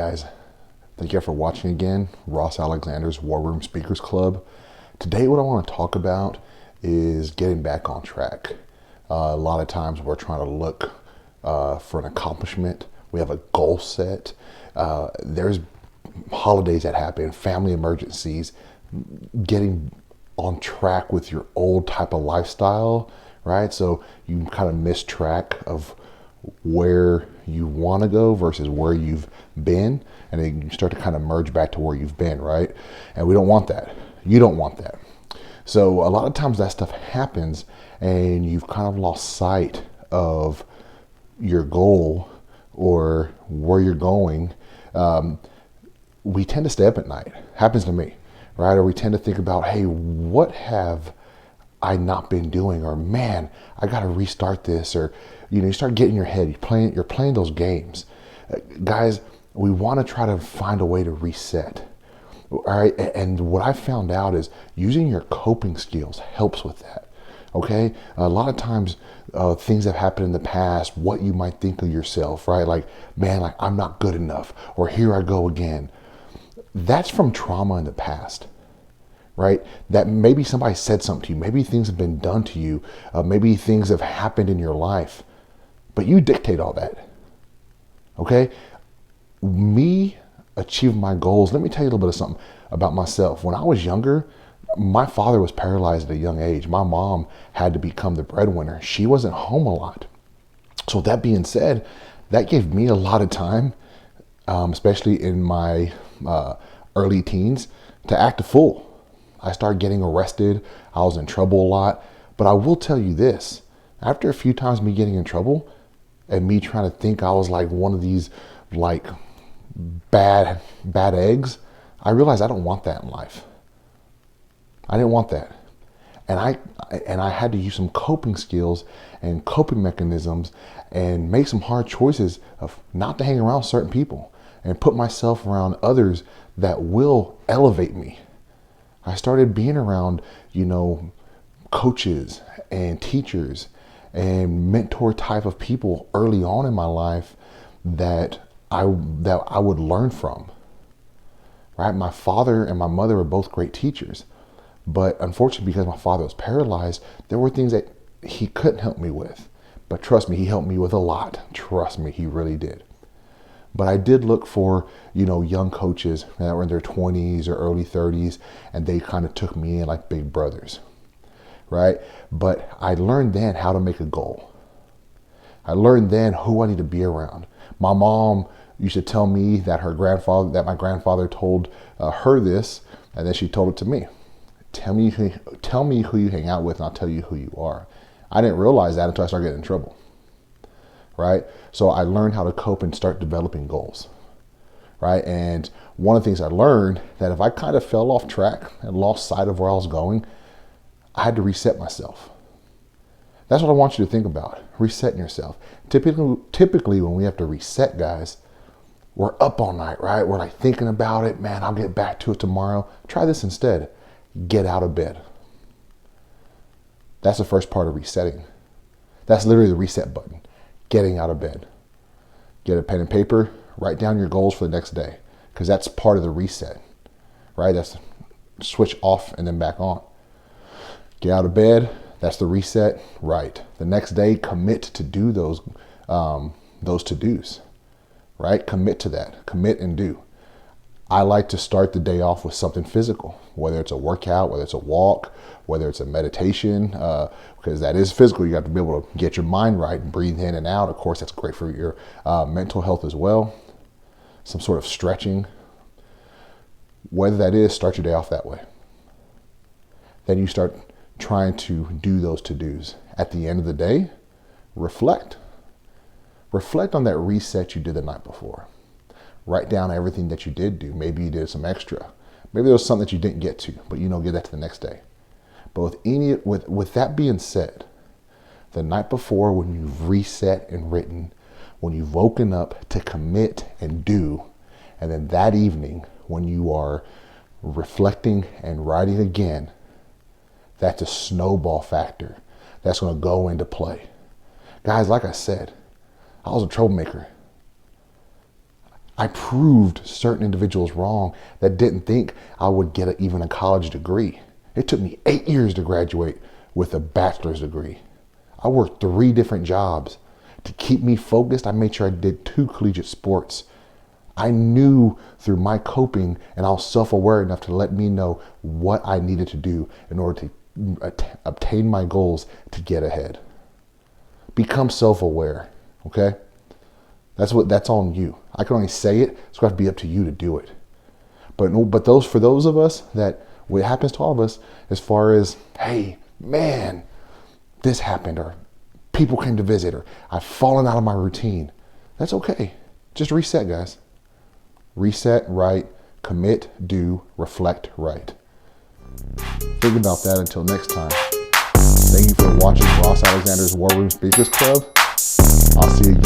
guys, thank you for watching again. Ross Alexander's War Room Speakers Club. Today what I want to talk about is getting back on track. A lot of times we're trying to look for an accomplishment. We have a goal set. There's holidays that happen, family emergencies, getting on track with your old type of lifestyle, right? So you kind of miss track of where you want to go versus where you've been, and then you start to kind of merge back to where you've been, right? And we don't want that. You don't want that. So a lot of times that stuff happens and you've kind of lost sight of your goal or where you're going. We tend to stay up at night. Happens to me, right? Or we tend to think about, hey, what have I not been doing? Or man, I got to restart this. Or you start getting in your head. You're playing those games, guys. We want to try to find a way to reset. All right, and what I found out is using your coping skills helps with that. Okay, a lot of times things have happened in the past, what you might think of yourself, right? Like, man, like I'm not good enough, or here I go again. That's from trauma in the past, right? That maybe somebody said something to you, maybe things have been done to you, maybe things have happened in your life, but you dictate all that. Okay, me achieving my goals. Let me tell you a little bit of something about myself. When I was younger, my father was paralyzed at a young age. My mom had to become the breadwinner. She wasn't home a lot. So that being said, that gave me a lot of time, especially in my early teens, to act a fool. I started getting arrested. I was in trouble a lot. But I will tell you this, after a few times me getting in trouble and me trying to think I was like one of these like bad eggs, I realized I don't want that in life. I didn't want that. And I had to use some coping skills and coping mechanisms and make some hard choices of not to hang around certain people and put myself around others that will elevate me. I started being around, coaches and teachers and mentor type of people early on in my life that I would learn from. Right? My father and my mother were both great teachers. But unfortunately, because my father was paralyzed, there were things that he couldn't help me with. But trust me, he helped me with a lot. Trust me, he really did. But I did look for, young coaches that were in their 20s or early 30s, and they kind of took me in like big brothers, right? But I learned then how to make a goal. I learned then who I need to be around. My mom used to tell me that my grandfather told her this, and then she told it to me. Tell me who you hang out with, and I'll tell you who you are. I didn't realize that until I started getting in trouble, right? So I learned how to cope and start developing goals, right? And one of the things I learned, that if I kind of fell off track and lost sight of where I was going, I had to reset myself. That's what I want you to think about, resetting yourself. Typically when we have to reset, guys, we're up all night, right? We're like thinking about it. Man, I'll get back to it tomorrow. Try this instead. Get out of bed. That's the first part of resetting. That's literally the reset button. Getting out of bed. Get a pen and paper. Write down your goals for the next day, because that's part of the reset, right? That's switch off and then back on. Get out of bed. That's the reset. Right. The next day, commit to do those to-dos, right? Commit to that. Commit and do. I like to start the day off with something physical, whether it's a workout, whether it's a walk, whether it's a meditation, because that is physical. You have to be able to get your mind right and breathe in and out. Of course, that's great for your mental health as well. Some sort of stretching. Whether that is, start your day off that way. Then you start trying to do those to-dos. At the end of the day, reflect. Reflect on that reset you did the night before. Write down everything that you did do. Maybe you did some extra. Maybe there was something that you didn't get to, but get that to the next day. But with that being said, the night before, when you've reset and written, when you've woken up to commit and do, and then that evening when you are reflecting and writing again, that's a snowball factor that's going to go into play. Guys, like I said, I was a troublemaker. I proved certain individuals wrong that didn't think I would get even a college degree. It took me 8 years to graduate with a bachelor's degree. I worked 3 different jobs. To keep me focused, I made sure I did 2 collegiate sports. I knew through my coping, and I was self-aware enough to let me know what I needed to do in order to obtain my goals to get ahead. Become self-aware, okay? That's on you. I can only say it, it's going to be up to you to do it. But for those of us that what happens to all of us, as far as, hey, man, this happened, or people came to visit, or I've fallen out of my routine. That's okay. Just reset, guys. Reset right, commit, do, reflect right. Think about that until next time. Thank you for watching Ross Alexander's War Room Speakers Club. I'll see you again.